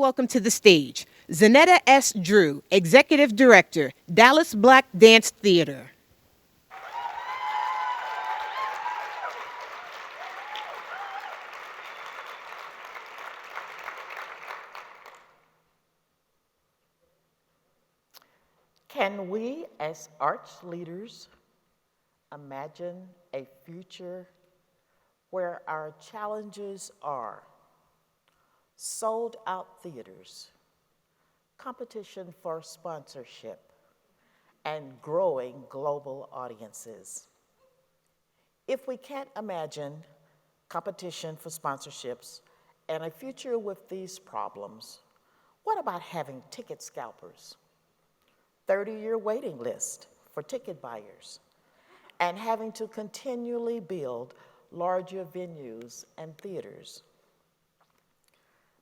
welcome to the stage Zenetta S. Drew, Executive Director, Dallas Black Dance Theater. Can we, as arts leaders, imagine a future where our challenges are sold out theaters, competition for sponsorship, and growing global audiences? If we can't imagine competition for sponsorships and a future with these problems, what about having ticket scalpers, 30-year waiting list for ticket buyers, and having to continually build larger venues and theaters?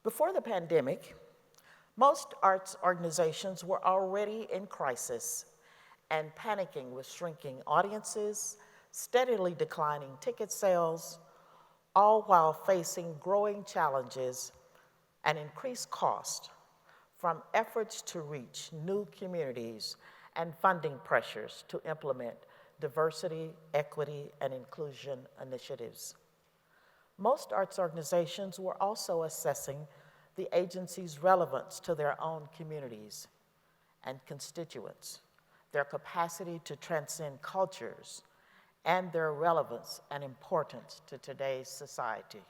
Before the pandemic, most arts organizations were already in crisis and panicking with shrinking audiences, steadily declining ticket sales, all while facing growing challenges and increased cost from efforts to reach new communities and funding pressures to implement diversity, equity, and inclusion initiatives. Most arts organizations were also assessing the agency's relevance to their own communities and constituents, their capacity to transcend cultures, and their relevance and importance to today's society.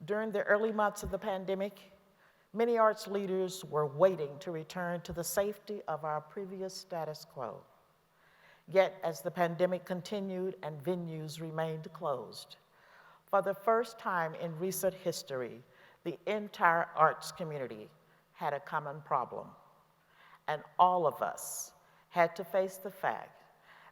During the early months of the pandemic, many arts leaders were waiting to return to the safety of our previous status quo. Yet, as the pandemic continued and venues remained closed, for the first time in recent history, the entire arts community had a common problem. And all of us had to face the fact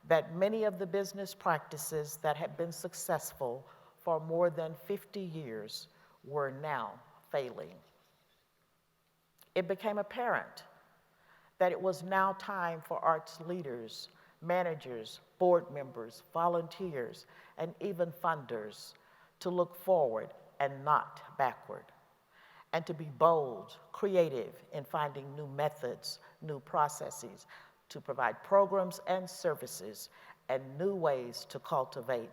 that many of the business practices that had been successful for more than 50 years were now failing. It became apparent that it was now time for arts leaders, managers, board members, volunteers, and even funders to look forward and not backward, and to be bold, creative in finding new methods, new processes to provide programs and services, and new ways to cultivate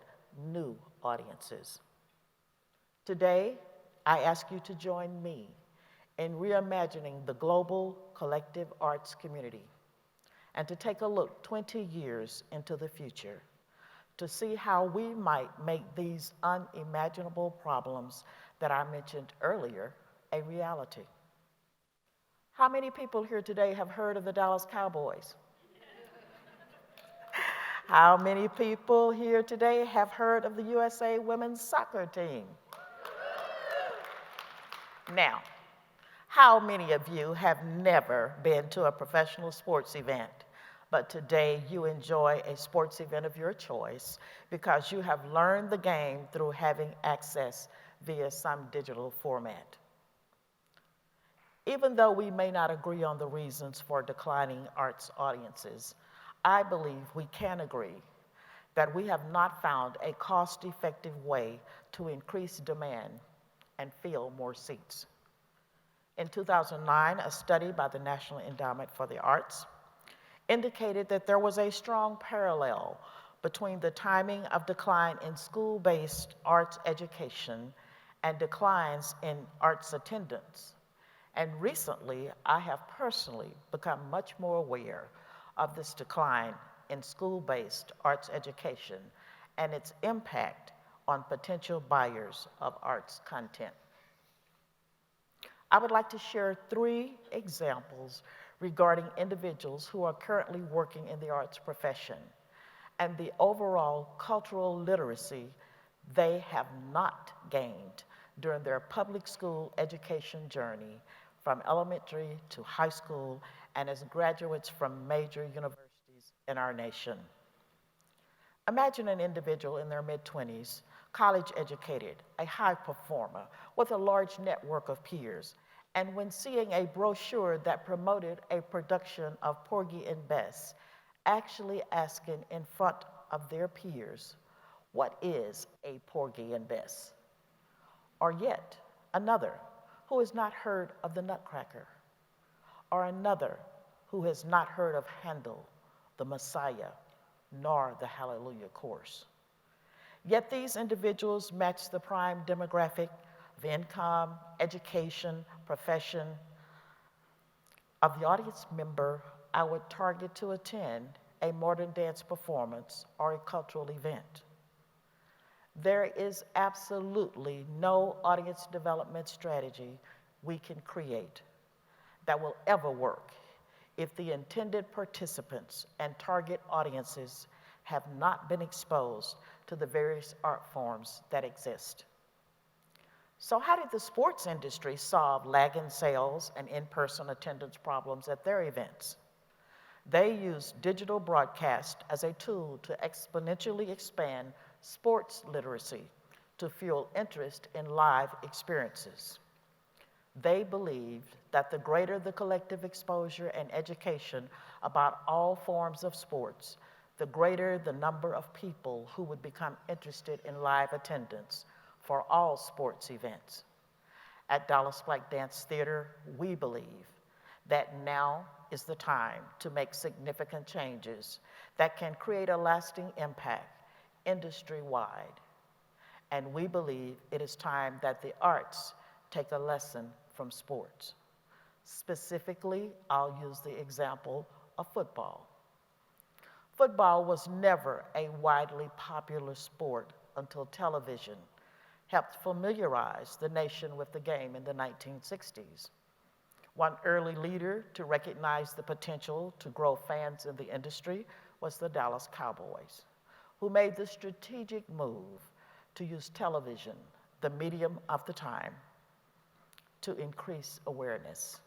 new audiences. Today, I ask you to join me in reimagining the global collective arts community and to take a look 20 years into the future to see how we might make these unimaginable problems that I mentioned earlier a reality. How many people here today have heard of the Dallas Cowboys? How many people here today have heard of the USA women's soccer team? Now, how many of you have never been to a professional sports event, but today you enjoy a sports event of your choice because you have learned the game through having access via some digital format? Even though we may not agree on the reasons for declining arts audiences, I believe we can agree that we have not found a cost-effective way to increase demand and fill more seats. In 2009, a study by the National Endowment for the Arts indicated that there was a strong parallel between the timing of decline in school-based arts education and declines in arts attendance. And recently, I have personally become much more aware of this decline in school-based arts education and its impact on potential buyers of arts content. I would like to share 3 examples regarding individuals who are currently working in the arts profession and the overall cultural literacy they have not gained during their public school education journey from elementary to high school and as graduates from major universities in our nation. Imagine an individual in their mid-20s, college educated, a high performer with a large network of peers, and when seeing a brochure that promoted a production of Porgy and Bess, actually asking in front of their peers, what is a Porgy and Bess? Or yet another, who has not heard of the Nutcracker, or another who has not heard of Handel, the Messiah, nor the Hallelujah Chorus. Yet these individuals match the prime demographic of income, education, profession of the audience member I would target to attend a modern dance performance or a cultural event. There is absolutely no audience development strategy we can create that will ever work if the intended participants and target audiences have not been exposed to the various art forms that exist. So how did the sports industry solve lagging sales and in-person attendance problems at their events? They used digital broadcast as a tool to exponentially expand sports literacy to fuel interest in live experiences. They believed that the greater the collective exposure and education about all forms of sports, the greater the number of people who would become interested in live attendance for all sports events. At Dallas Black Dance Theater, we believe that now is the time to make significant changes that can create a lasting impact industry-wide. And we believe it is time that the arts take a lesson from sports. Specifically, I'll use the example of football. Football was never a widely popular sport until television helped familiarize the nation with the game in the 1960s. One early leader to recognize the potential to grow fans in the industry was the Dallas Cowboys, who made the strategic move to use television, the medium of the time, to increase awareness.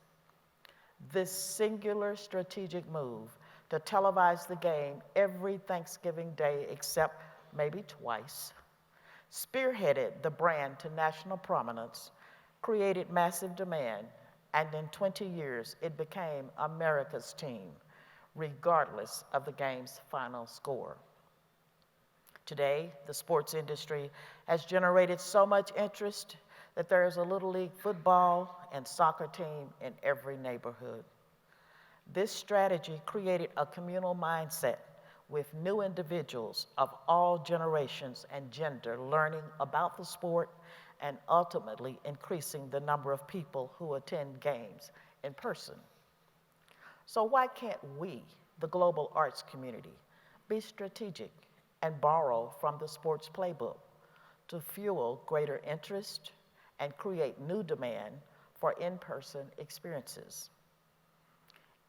This singular strategic move to televise the game every Thanksgiving Day except maybe twice, spearheaded the brand to national prominence, created massive demand, and in 20 years, it became America's team, regardless of the game's final score. Today, the sports industry has generated so much interest that there is a Little League football and soccer team in every neighborhood. This strategy created a communal mindset with new individuals of all generations and gender learning about the sport and ultimately increasing the number of people who attend games in person. So why can't we, the global arts community, be strategic and borrow from the sports playbook to fuel greater interest and create new demand for in-person experiences?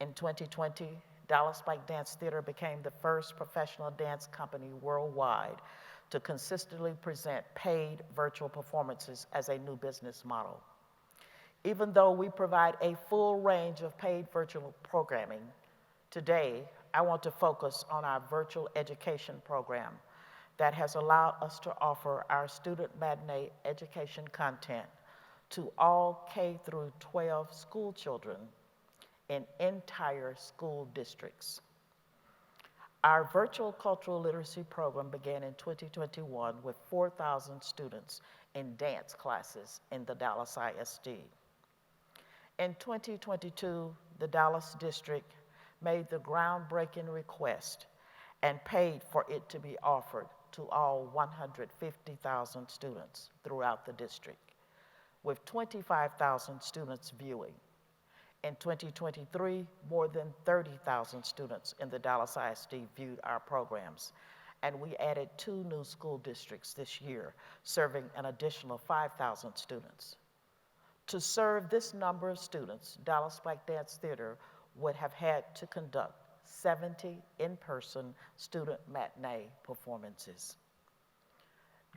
In 2020, Dallas Black Dance Theater became the first professional dance company worldwide to consistently present paid virtual performances as a new business model. Even though we provide a full range of paid virtual programming, today I want to focus on our virtual education program that has allowed us to offer our student matinee education content to all K through 12 school children in entire school districts. Our virtual cultural literacy program began in 2021 with 4,000 students in dance classes in the Dallas ISD. In 2022, the Dallas district made the groundbreaking request and paid for it to be offered to all 150,000 students throughout the district, with 25,000 students viewing. In 2023, more than 30,000 students in the Dallas ISD viewed our programs, and we added 2 new school districts this year, serving an additional 5,000 students. To serve this number of students, Dallas Black Dance Theater would have had to conduct 70 in-person student matinee performances.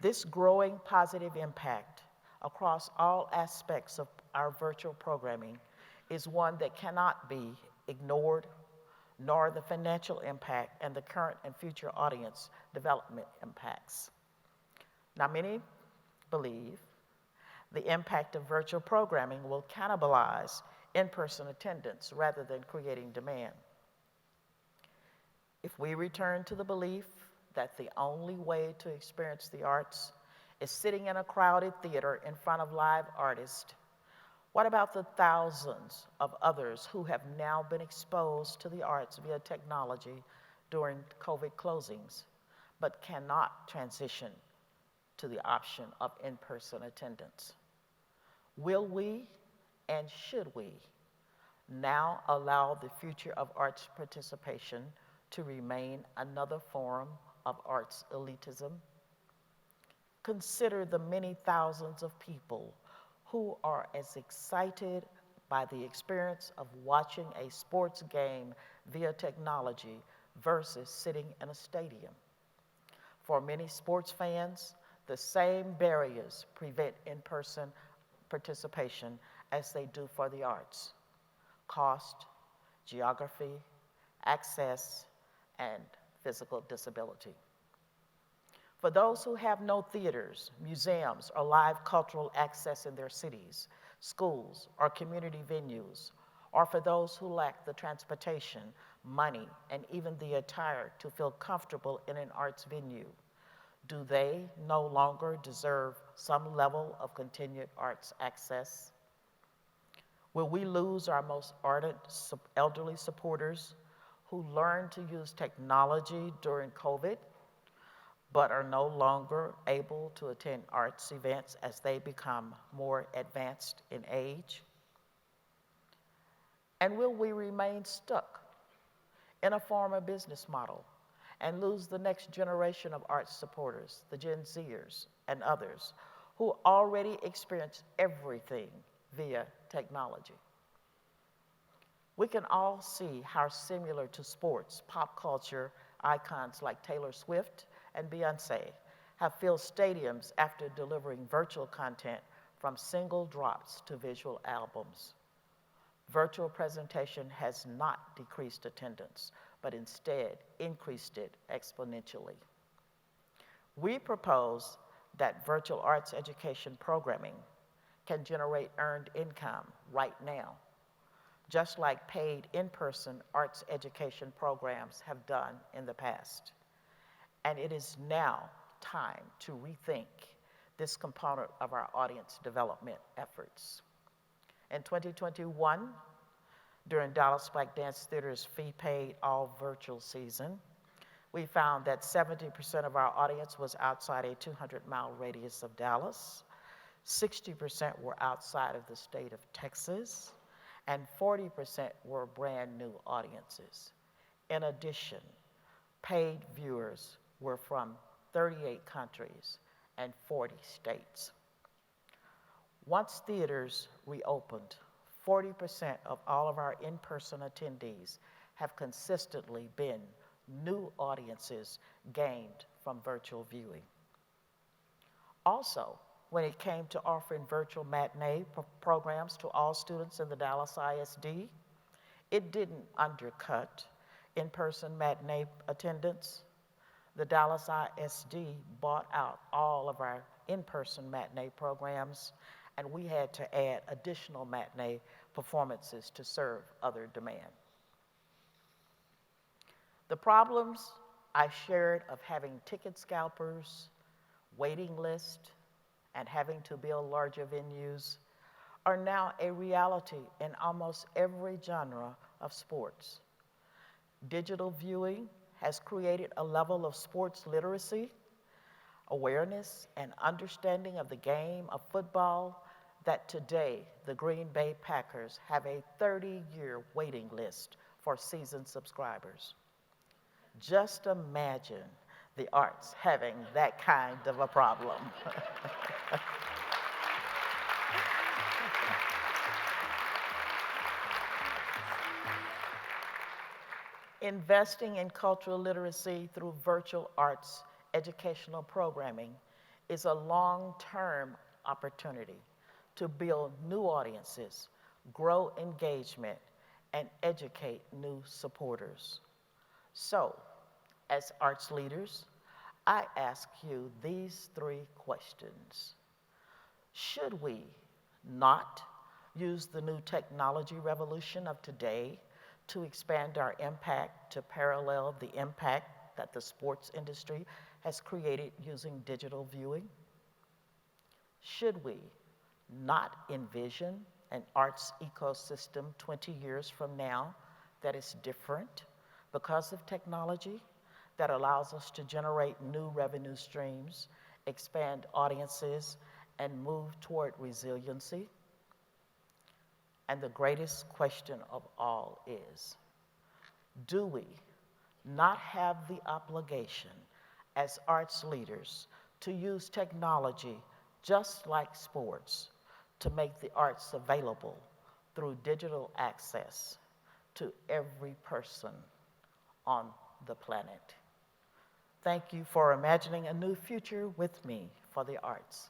This growing positive impact across all aspects of our virtual programming is one that cannot be ignored, nor the financial impact and the current and future audience development impacts. Now, many believe the impact of virtual programming will cannibalize in-person attendance rather than creating demand. If we return to the belief that the only way to experience the arts is sitting in a crowded theater in front of live artists, What about the thousands of others who have now been exposed to the arts via technology during COVID closings, but cannot transition to the option of in-person attendance? Will we and should we now allow the future of arts participation to remain another form of arts elitism? Consider the many thousands of people who are as excited by the experience of watching a sports game via technology versus sitting in a stadium. For many sports fans, the same barriers prevent in-person participation as they do for the arts: cost, geography, access, and physical disability. For those who have no theaters, museums, or live cultural access in their cities, schools, or community venues, or for those who lack the transportation, money, and even the attire to feel comfortable in an arts venue, do they no longer deserve some level of continued arts access? Will we lose our most ardent elderly supporters who learned to use technology during COVID but are no longer able to attend arts events as they become more advanced in age? And will we remain stuck in a former business model and lose the next generation of arts supporters, the Gen Zers and others, who already experience everything via technology? We can all see how similar to sports, pop culture icons like Taylor Swift and Beyonce have filled stadiums after delivering virtual content from single drops to visual albums. Virtual presentation has not decreased attendance, but instead increased it exponentially. We propose that virtual arts education programming can generate earned income right now, just like paid in-person arts education programs have done in the past. And it is now time to rethink this component of our audience development efforts. In 2021, during Dallas Black Dance Theater's fee-paid all virtual season, we found that 70% of our audience was outside a 200-mile radius of Dallas, 60% were outside of the state of Texas, and 40% were brand new audiences. In addition, paid viewers were from 38 countries and 40 states. Once theaters reopened, 40% of all of our in-person attendees have consistently been new audiences gained from virtual viewing. Also, when it came to offering virtual matinee programs to all students in the Dallas ISD, it didn't undercut in-person matinee attendance. The Dallas ISD bought out all of our in-person matinee programs, and we had to add additional matinee performances to serve other demand. The problems I shared of having ticket scalpers, waiting lists, and having to build larger venues are now a reality in almost every genre of sports. Digital viewing has created a level of sports literacy, awareness, and understanding of the game of football that today the Green Bay Packers have a 30-year waiting list for season subscribers. Just imagine the arts having that kind of a problem. Investing in cultural literacy through virtual arts educational programming is a long-term opportunity to build new audiences, grow engagement, and educate new supporters. So, as arts leaders, I ask you these three questions. Should we not use the new technology revolution of today to expand our impact to parallel the impact that the sports industry has created using digital viewing? Should we not envision an arts ecosystem 20 years from now that is different because of technology, that allows us to generate new revenue streams, expand audiences, and move toward resiliency? And the greatest question of all is, do we not have the obligation as arts leaders to use technology just like sports to make the arts available through digital access to every person on the planet? Thank you for imagining a new future with me for the arts.